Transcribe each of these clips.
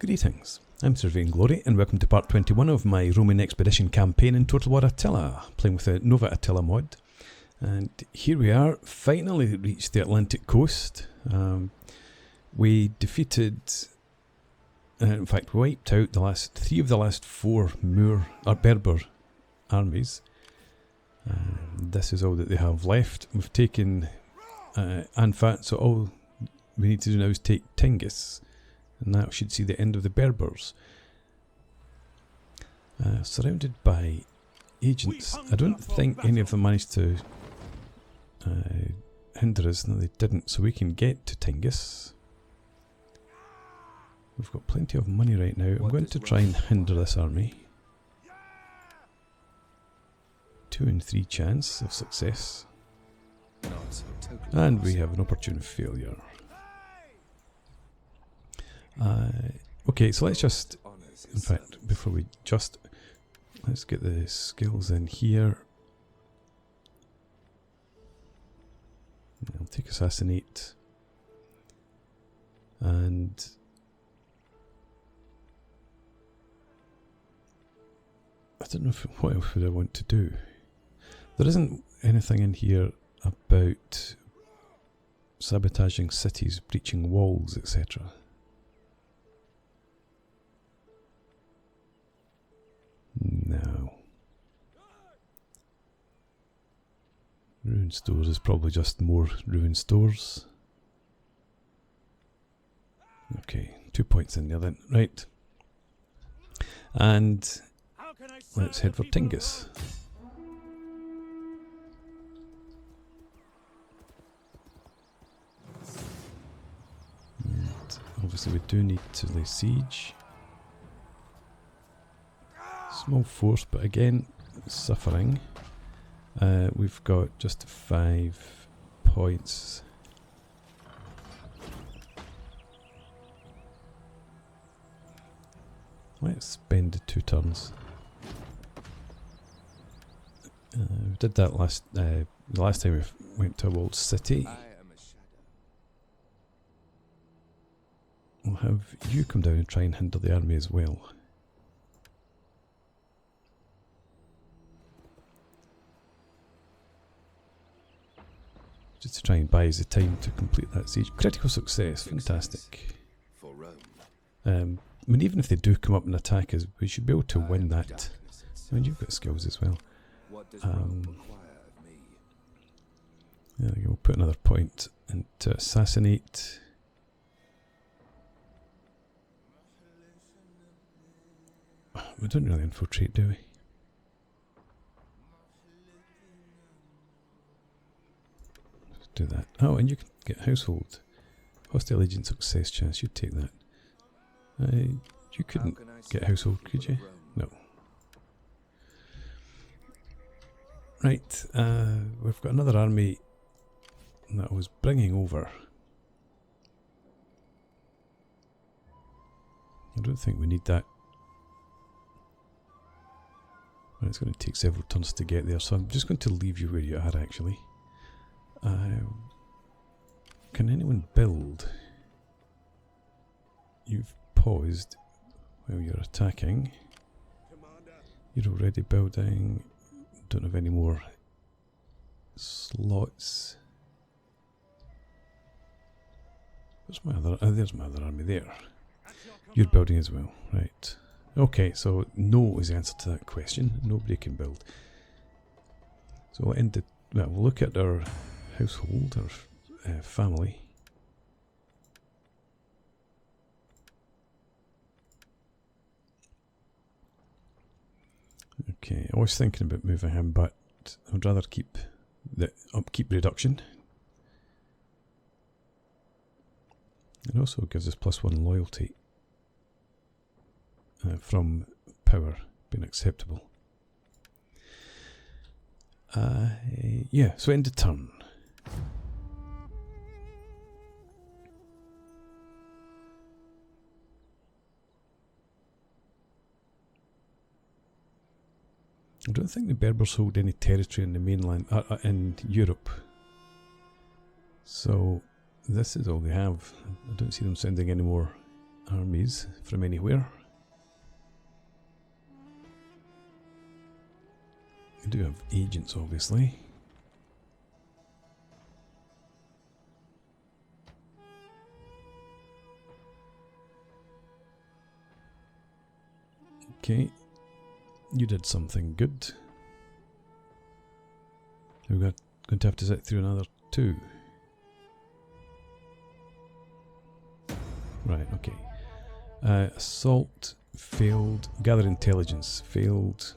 Greetings, I'm Sir Vainglory and welcome to part 21 of my Roman expedition campaign in Total War Attila, playing with the Nova Attila mod. And here we are, finally reached the Atlantic coast. We defeated, in fact wiped out three of the last four Berber armies. This is all that they have left. We've taken Anfat, so all we need to do now is take Tingis. And that should see the end of the Berbers. Surrounded by agents. I don't think any of them managed to hinder us. No, they didn't. So we can get to Tingis. We've got plenty of money right now. I'm going to try and hinder this army. 2 in 3 chance of success. And we have an opportune failure. Okay, so let's just, in fact, before we just, let's get the skills in here. I'll take Assassinate. And I don't know what else would I want to do. There isn't anything in here about sabotaging cities, breaching walls, etc. No. Ruin stores is probably just more ruin stores. Okay, 2 points in there then. Right. And let's head for Tingis. And obviously we do need to lay siege. Small force, but again, suffering. We've got just 5 points. Let's spend 2 turns. We did that the last time we went to a walled city. We'll have you come down and try and hinder the army as well. Just to try and buy us the time to complete that siege. Critical success, fantastic. I mean, even if they do come up and attack us, we should be able to win that. I mean, you've got skills as well. There we go, put another point into Assassinate. We don't really infiltrate, do we? Do that. Oh, and you can get household. Hostile agent success chance, you'd take that. You couldn't get household, could you? No. Right, we've got another army that I was bringing over. I don't think we need that. Well, it's going to take several turns to get there, so I'm just going to leave you where you are actually. Can anyone build? You've paused while you're attacking. You're already building. Don't have any more slots. Where's my other? There's my other army there. You're building as well, right? Okay, so no is the answer to that question. Nobody can build. So we'll end it. Well, we'll look at our household, our family. Okay, I was thinking about moving him, but I'd rather keep the upkeep reduction. It also gives us +1 loyalty from power being acceptable. Yeah, so end of turn. I don't think the Berbers hold any territory in the mainland, in Europe. So this is all they have. I don't see them sending any more armies from anywhere. We do have agents, obviously. Okay, you did something good. We're going to have to sit through another 2. Right, okay. Assault failed. Gather intelligence failed.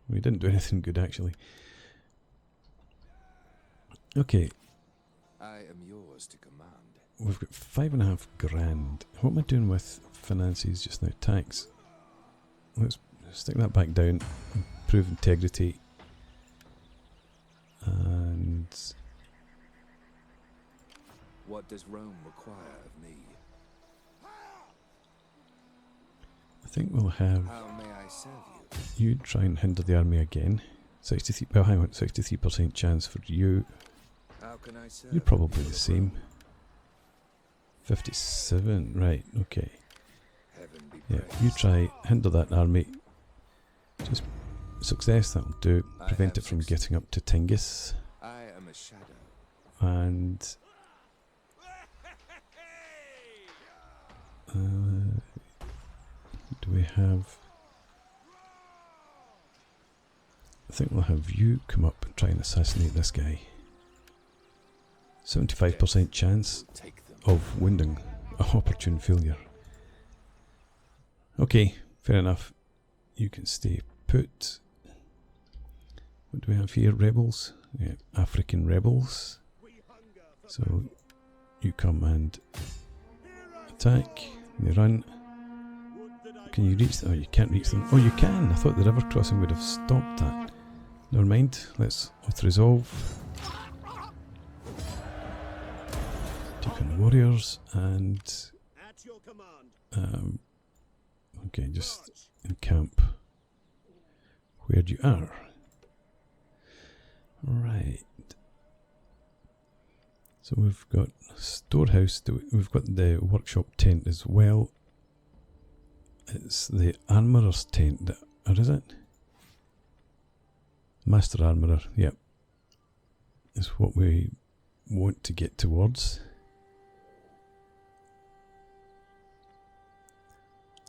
We didn't do anything good, actually. Okay. I am yours to command. We've got 5.5 grand. What am I doing with finances just now? Tax. Let's stick that back down. Improve integrity. And what does Rome require of me? I think we'll have How may I serve you try and hinder the army again. 63. Well, hang on. 63% chance for you. How can I serve? You're probably the same. 57. Right. Okay. Heaven be Yeah. praised. You try hinder that army. Just success. That'll do. I Prevent it have from succeeded. getting up to Tingis. I am a shadow. And do we have? I think we'll have you come up and try and assassinate this guy. 75% chance Take them. of wounding. Opportune failure. Okay, fair enough. You can stay put. What do we have here? Rebels? Yeah, African rebels. So you come and attack. They run. Can you reach them? Oh, you can't reach them. Oh, you can. I thought the river crossing would have stopped that. Never mind. Let's resolve. Take on the warriors and okay, just encamp where you are. Right. So we've got storehouse. We've got the workshop tent as well. It's the armourer's tent, or is it? Master armourer. Yep. Is what we want to get towards.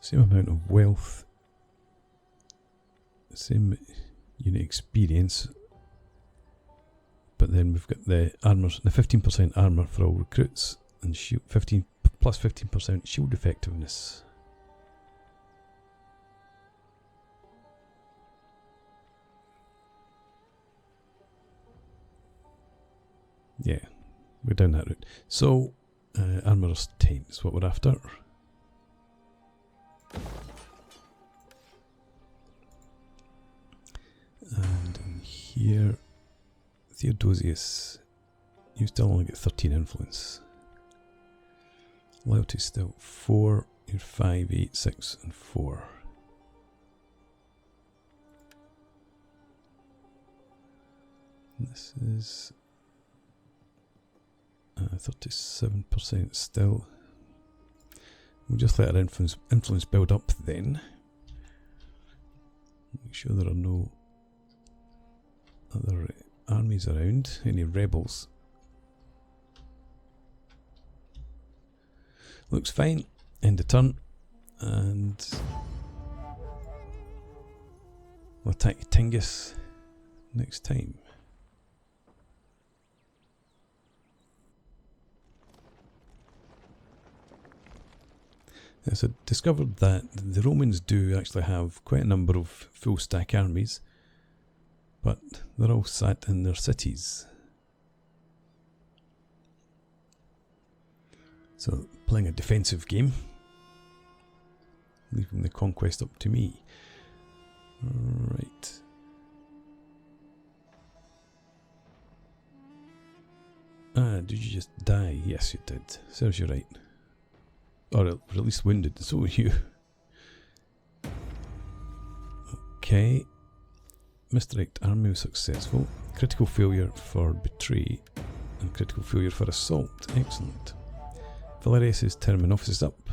Same amount of wealth, same unit experience, but then we've got the armours, the 15% armour for all recruits, and shield 15% shield effectiveness. Yeah, we're down that route. So, armourer's tent is what we're after. And in here, Theodosius, you still only get 13 influence. Loyalty still 4, you're 5, 8, 6 and 4. This is 37% still. We'll just let our influence build up then. Make sure there are no other armies around, any rebels. Looks fine. End of turn. And we'll attack Tingis next time. Yes, I discovered that the Romans do actually have quite a number of full stack armies, but they're all sat in their cities. So, playing a defensive game, leaving the conquest up to me. Right. Did you just die? Yes, you did. Serves you right. Or at least wounded, so were you. Okay. Misdirect army was successful. Critical failure for betray. And critical failure for assault. Excellent. Valerius' term in office is up.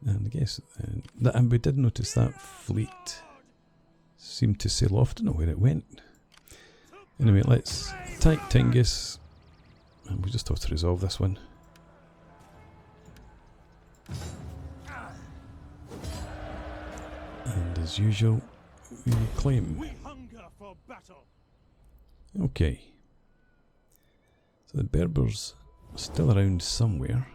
And I guess and we did notice that fleet seemed to sail off. Don't know where it went. Anyway, let's attack Tingis. And we just have to resolve this one. And as usual, we claim. Okay. So the Berbers are still around somewhere.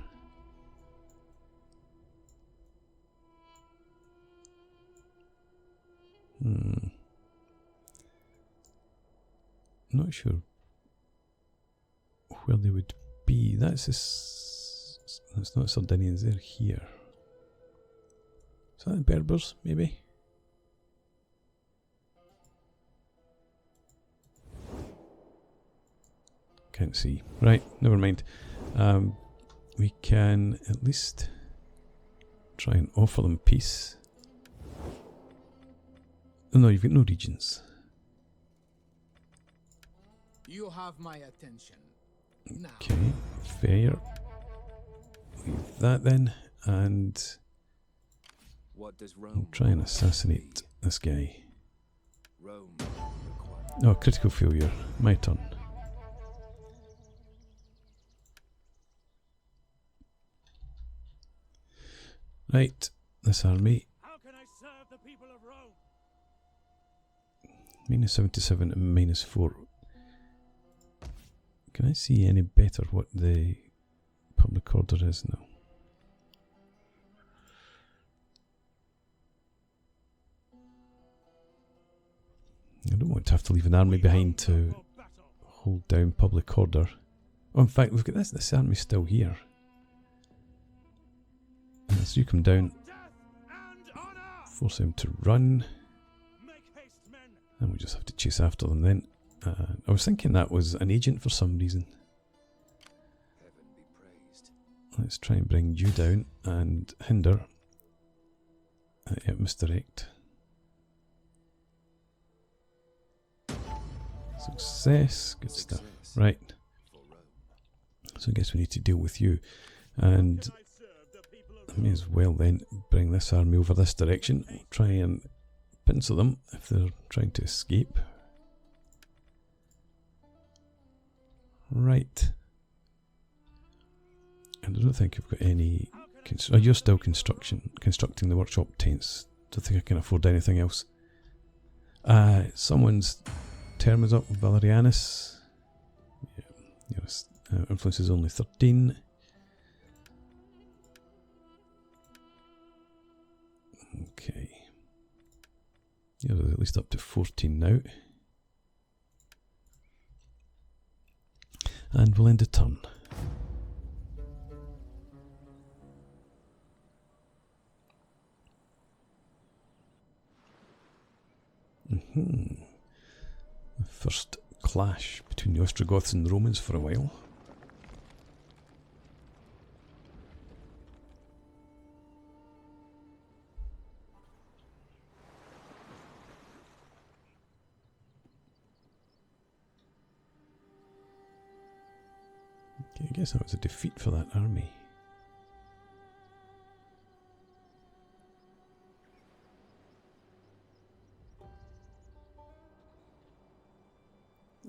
Not sure where they would be. That's not Sardinians, they're here. Is that the Berbers, maybe? Can't see. Right, never mind. We can at least try and offer them peace. Oh no, you've got no regions. You have my attention. Now. Okay, fair. Leave that then, and What does I'll Rome try and assassinate this guy. Rome require? Oh, critical failure. My turn. Right, this army. How can I serve the people of Rome? Minus 77 and minus 4. Can I see any better what the public order is now? I don't want to have to leave an army behind to hold down public order. Oh, in fact, we've got this army still here. As you come down, force them to run, and we just have to chase after them then. I was thinking that was an agent for some reason. Heaven be praised. Let's try and bring you down and hinder. Yeah, misdirect. Success. Good stuff. Success Right. for Rome. So I guess we need to deal with you. And I may as well then bring this army over this direction. We'll try and pincer them if they're trying to escape. Right. And I don't think you've got any... Oh, you're still constructing the workshop tents. Don't think I can afford anything else. Someone's term is up with Valerianus. Yeah, yes, influence is only 13. Okay. Yeah, at least up to 14 now. And we'll end a turn. The first clash between the Ostrogoths and the Romans for a while. Okay, I guess that was a defeat for that army.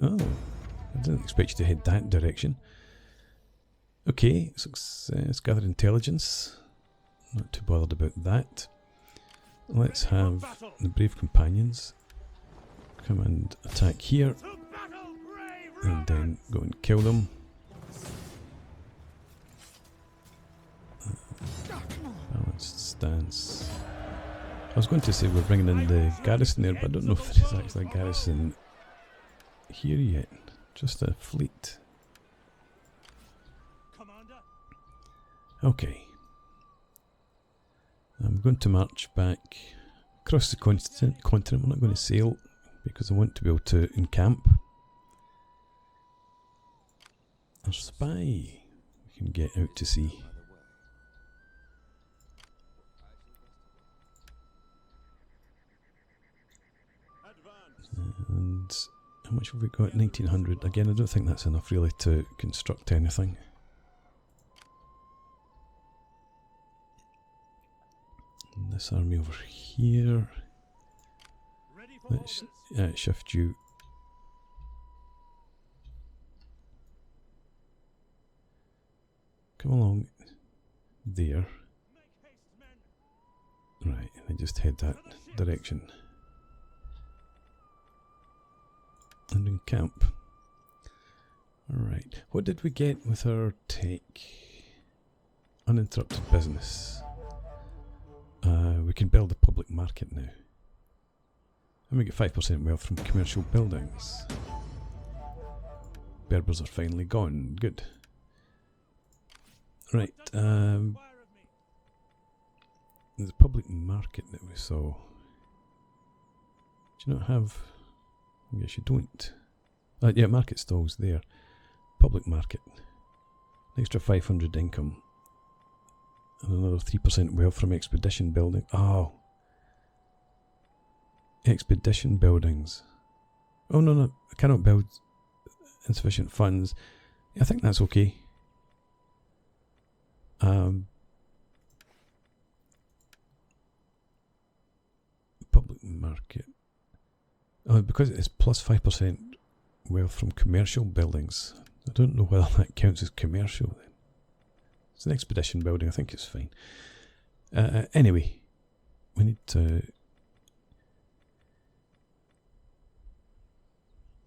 Oh, I didn't expect you to head that direction. Okay, success, gather intelligence. Not too bothered about that. Let's have the brave companions come and attack here. And then go and kill them. Balanced stance. I was going to say we're bringing in the garrison there, but I don't know if there's actually a garrison here yet. Just a fleet. Okay. I'm going to march back across the continent. We're not going to sail because I want to be able to encamp. Our spy we can get out to sea. And how much have we got? 1900. Again, I don't think that's enough really to construct anything. this army over here. Ready for Let's orders. shift you. Come along there. Make haste, men. Right, and then just head that direction. And encamp. Alright, what did we get with our tech? Uninterrupted business. We can build a public market now. And we get 5% wealth from commercial buildings. Berbers are finally gone. Good. Right, Fire of me. there's a public market that we saw. Do you not have... I guess you don't. Yeah, market stalls there. Public market. An extra 500 income. And another 3% wealth from expedition building. Oh. Expedition buildings. Oh, no. I cannot build insufficient funds. I think that's okay. Public market. Oh, because it's plus 5% wealth from commercial buildings. I don't know whether that counts as commercial then. It's an expedition building, I think it's fine. Anyway, we need to...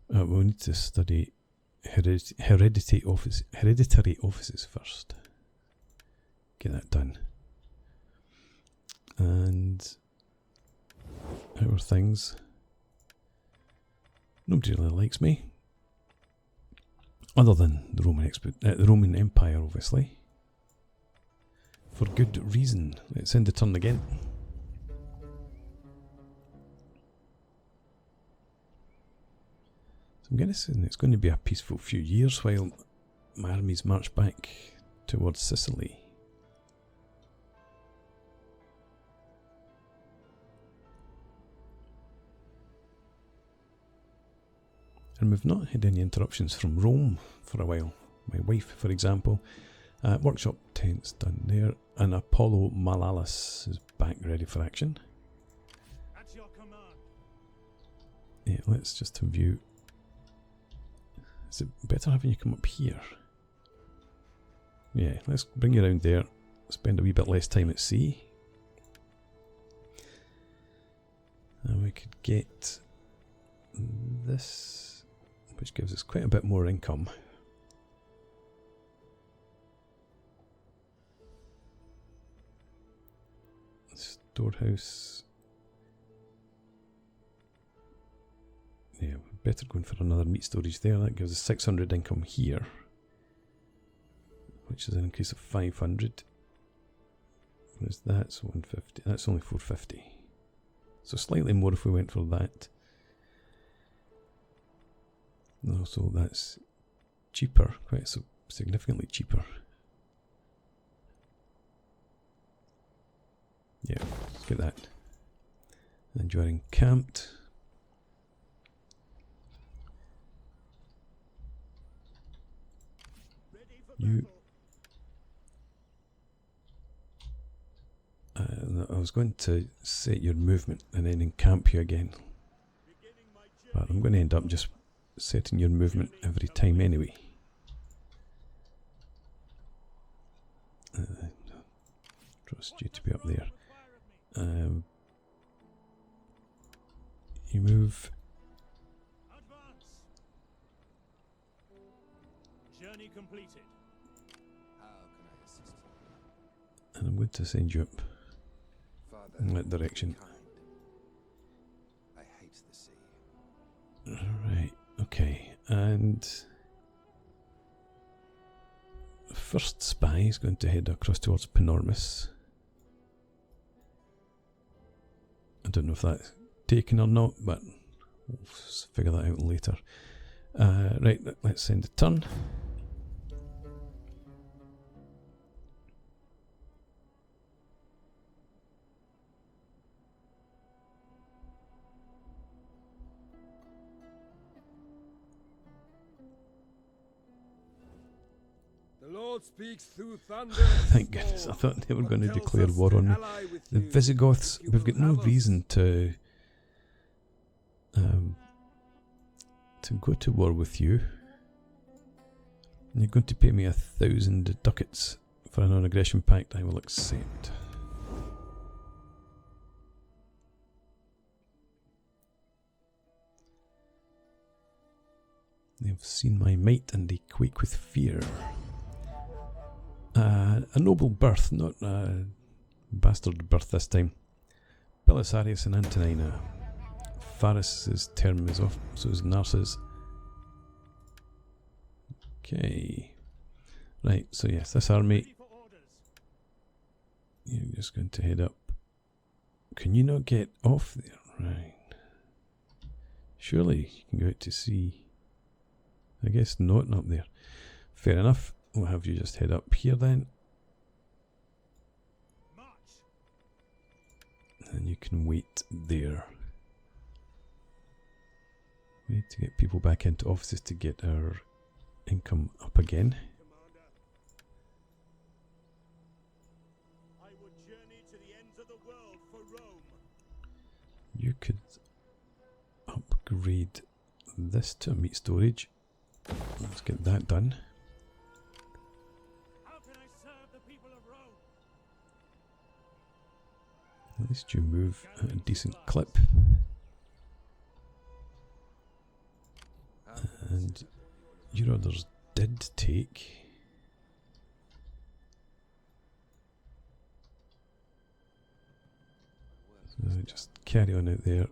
we need to study hereditary offices first. Get that done. And how are things? Nobody really likes me, other than the Roman Empire, obviously. For good reason. Let's end the turn again. So I'm guessing it's going to be a peaceful few years while my armies march back towards Sicily. And we've not had any interruptions from Rome for a while. My wife, for example. Workshop tent's done there. And Apollo Malalis is back ready for action. At your command. Yeah, let's just have you... Is it better having you come up here? Yeah, let's bring you around there. Spend a wee bit less time at sea. And we could get this, which gives us quite a bit more income. Storehouse. Yeah, we're better going for another meat storage there. That gives us 600 income here, which is an increase of 500. Whereas that's 150. That's only 450. So slightly more if we went for that. And also that's cheaper, quite significantly cheaper. Yeah, let's get that. And you're encamped. Ready for You. battle. I was going to set your movement and then encamp you again. Beginning my journey. But I'm going to end up just setting your movement every time anyway. Trust you to be up there. You move. Advance. Journey completed. How can I assist you? And I'm going to send you up Father, in that direction. kind. I hate the sea. Alright, okay. And the first spy is going to head across towards Panormus. I don't know if that's taken or not, but we'll figure that out later. Right, let's send a turn. The Lord Lord speaks through thunder. Thank goodness, I thought they were going to declare war on me. The Visigoths, we've got no reason to go to war with you. And you're going to pay me 1,000 ducats for a non-aggression pact. I will accept. They have seen my might and they quake with fear. A noble birth, not a bastard birth this time. Belisarius and Antonina. Faris's term is off, so is Narcissus. Okay. Right, so yes, this army. Ready for orders. You're just going to head up. Can you not get off there? Right. Surely you can go out to sea. I guess not up there. Fair enough. We'll have you just head up here then. March. And you can wait there. We need to get people back into offices to get our income up again. Commander. I would journey to the ends of the world for Rome. You could upgrade this to a meat storage. Let's get that done. How can I serve the people of Rome? At least you move at a decent clip. And your orders did take. So just carry on out there.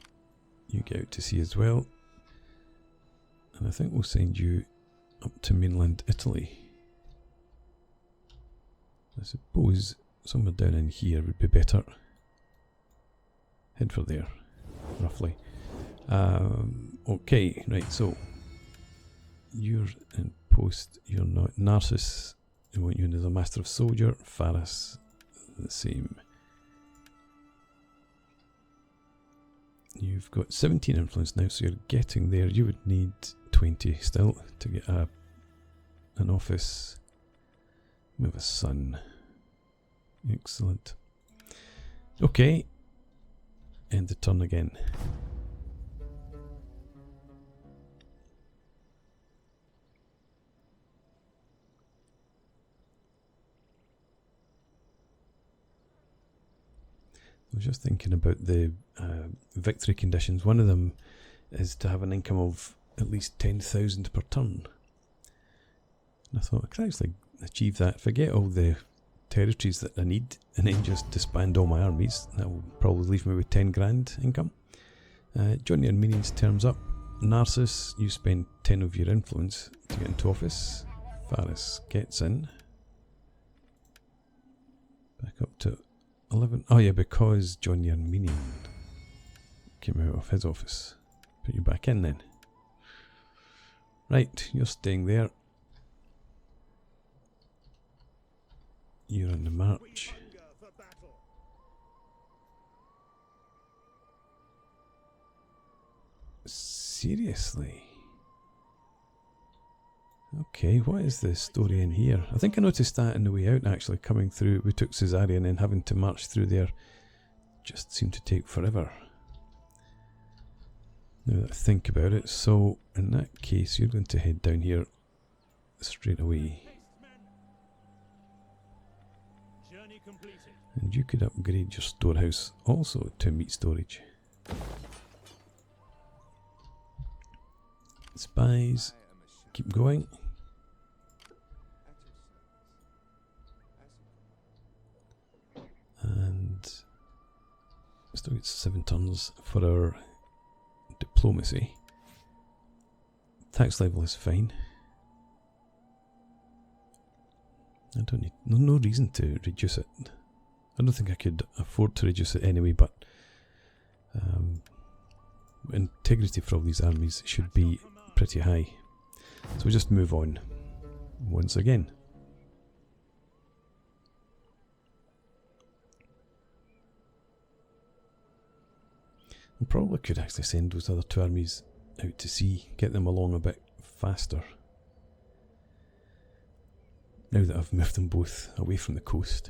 You get out to sea as well. And I think we'll send you up to mainland Italy. I suppose somewhere down in here would be better. Head for there, roughly. Okay, right, so you're in post, you're not. Narcissus, I want you in as a master of soldier. Faris, the same. You've got 17 influence now, so you're getting there. You would need 20 still to get an office. We have a son. Excellent. Okay. End the turn again. I was just thinking about the victory conditions. One of them is to have an income of at least 10,000 per turn. And I thought I could actually achieve that. Forget all the territories that I need and then just disband all my armies. That will probably leave me with 10 grand income. Join the Armenians terms up. Narcissus, you spend 10 of your influence to get into office. Faris gets in. Back up to 11. Oh yeah, because John the Armenian came out of his office. Put you back in then. Right, you're staying there. You're on the march. We hunger for battle. Seriously? Okay, what is the story in here? I think I noticed that on the way out actually, coming through. We took Caesarea and then having to march through there just seemed to take forever. Now that I think about it, so in that case you're going to head down here straight away. Journey completed. And you could upgrade your storehouse also to meat storage. Spies, keep going. And still get 7 turns for our diplomacy. Tax level is fine. I don't need no reason to reduce it. I don't think I could afford to reduce it anyway, but integrity for all these armies should be pretty high. So we just move on once again. I probably could actually send those other 2 armies out to sea, get them along a bit faster. Now that I've moved them both away from the coast.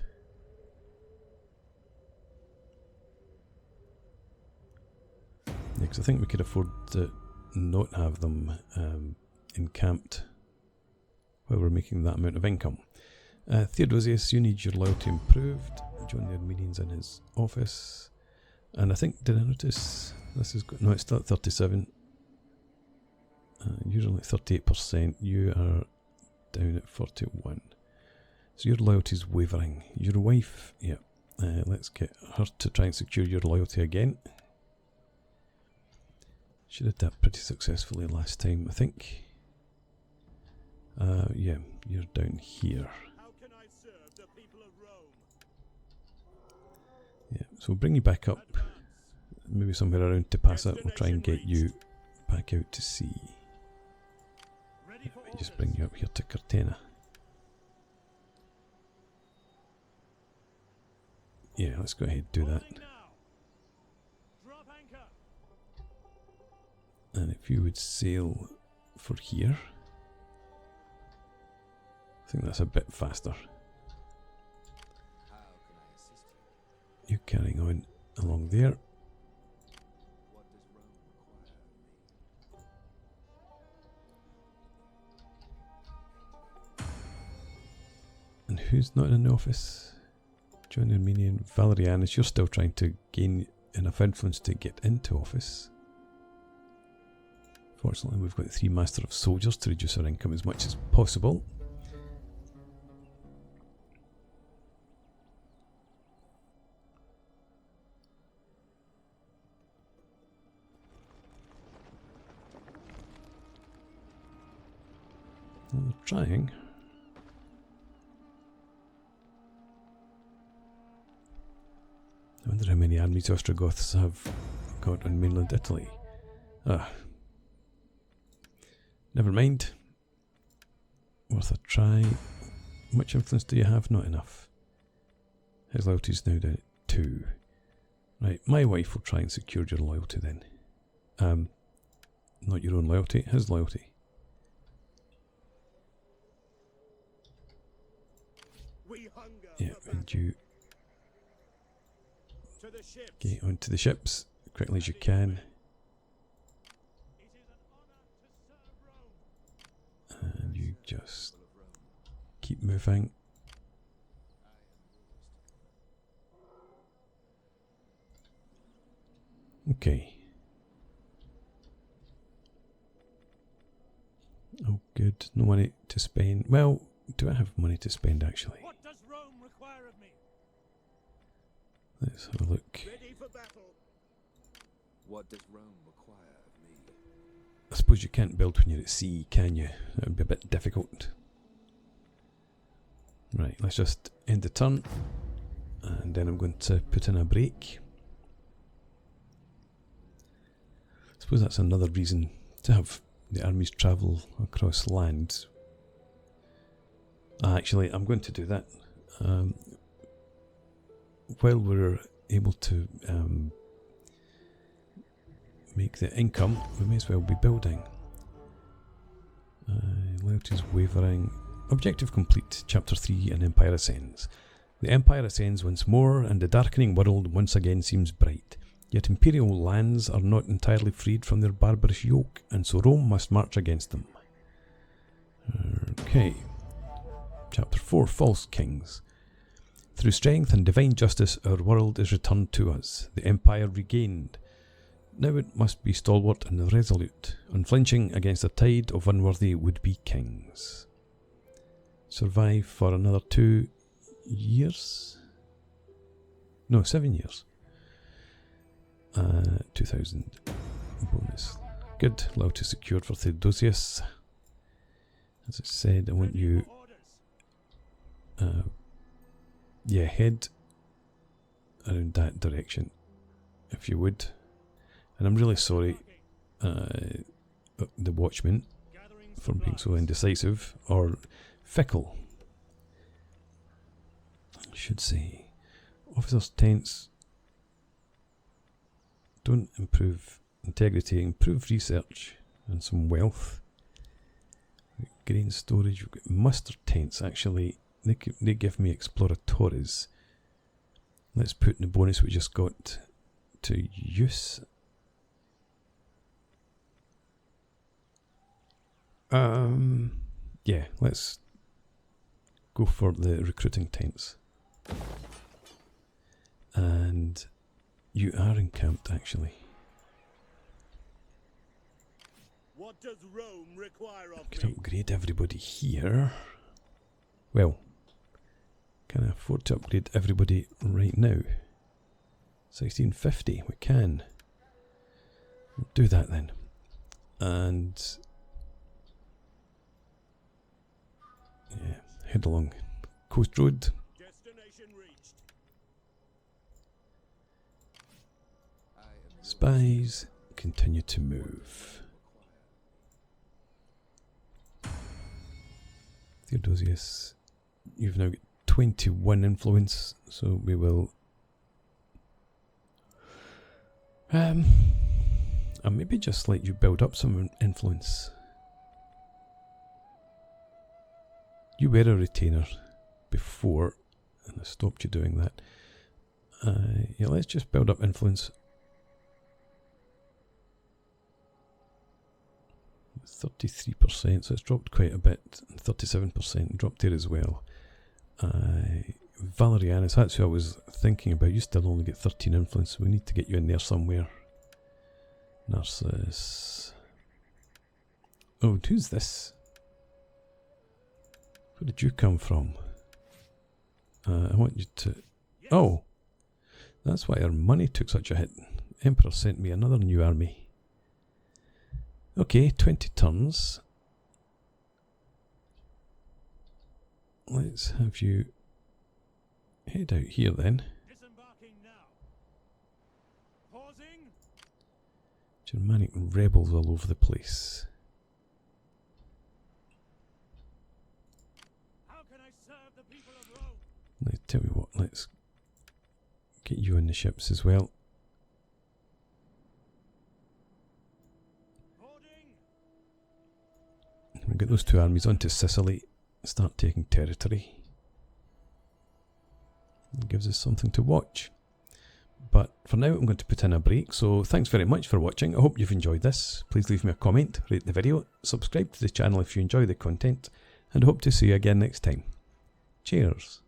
Yeah, because I think we could afford to not have them encamped while we're making that amount of income. Theodosius, you need your loyalty improved. Join the Armenians in his office. And I think, did I notice this is no, it's still at 37. You're only 38%. You are down at 41. So your loyalty's wavering. Your wife, yeah. Let's get her to try and secure your loyalty again. She did that pretty successfully last time, I think. Yeah, you're down here. How can I serve the people of Rome? Yeah, so we'll bring you back up. Maybe somewhere around to pass it. We'll try and get you back out to sea. Ready for Just orders. bring you up here to Cartagena. Yeah, let's go ahead and do that. Holding now. Drop anchor. And if you would sail for here, I think that's a bit faster. How can I assist you? You carrying on along there. What does Rome require of me? And who's not in the office? Join the Armenian. Valerianus, you're still trying to gain enough influence to get into office. Fortunately, we've got 3 Master of Soldiers to reduce our income as much as possible. Well, they're trying. I wonder how many armies Ostrogoths have got on mainland Italy. Ah. Never mind. Worth a try. How much influence do you have? Not enough. His loyalty's now down at 2. Right, my wife will try and secure your loyalty then. Not your own loyalty, his loyalty. We hunger Yeah, for and battle. you To the ships. get onto the ships as quickly as you can. It is an honor to serve Rome. And you just People of Rome, keep moving. I am yours to Okay. Oh, good. No money to spend. Well, do I have money to spend actually? What does Rome require of me? Let's have a look. Ready for battle. What does Rome require of me? I suppose you can't build when you're at sea, can you? That would be a bit difficult. Right, let's just end the turn. And then I'm going to put in a break. I suppose that's another reason to have the armies travel across land. Actually, I'm going to do that. While we're able to make the income, we may as well be building. Loyalty's wavering. Objective complete. Chapter 3, An Empire Ascends. The Empire ascends once more, and the darkening world once again seems bright. Yet imperial lands are not entirely freed from their barbarous yoke, and so Rome must march against them. Okay. Chapter 4, False Kings. Through strength and divine justice, our world is returned to us, the empire regained. Now it must be stalwart and resolute, unflinching against a tide of unworthy would-be kings. Survive for another 2 years? No, 7 years. 2,000 bonus. Good. Loyalty secured for Theodosius. As I said, I want you... yeah, head around that direction, if you would. And I'm really sorry, the watchmen, for being so indecisive, or fickle, I should say. Officers' tents don't improve integrity, improve research and some wealth. grain storage. We've got muster tents. Actually, they give me exploratories. Let's put in the bonus we just got to use. Yeah, let's go for the recruiting tents. And you are encamped, actually. What does Rome require of Can me? upgrade everybody here. Well, can I afford to upgrade everybody right now? 1650, we can. We'll do that then. And yeah, head along coast road. Destination reached. Spies continue to move. Theodosius, you've now got 21 influence, so we will I'll maybe just let you build up some influence. You were a retainer before, and I stopped you doing that. Yeah, let's just build up influence. 33%, so it's dropped quite a bit. 37% dropped there as well. Valerianus, that's who I was thinking about. You still only get 13 influence, so we need to get you in there somewhere. Narcissus. Oh, who's this? Where did you come from? I want you to... Oh! That's why our money took such a hit. Emperor sent me another new army. Okay, 20 turns. Let's have you head out here then. Disembarking now. Pausing. Germanic rebels all over the place. How can I serve the people of Rome? Now, tell me what, let's get you in the ships as well. Boarding. We'll get those two armies onto Sicily, start taking territory. It gives us something to watch. But for now I'm going to put in a break, so thanks very much for watching. I hope you've enjoyed this. Please leave me a comment, rate the video, subscribe to the channel if you enjoy the content, and I hope to see you again next time. Cheers!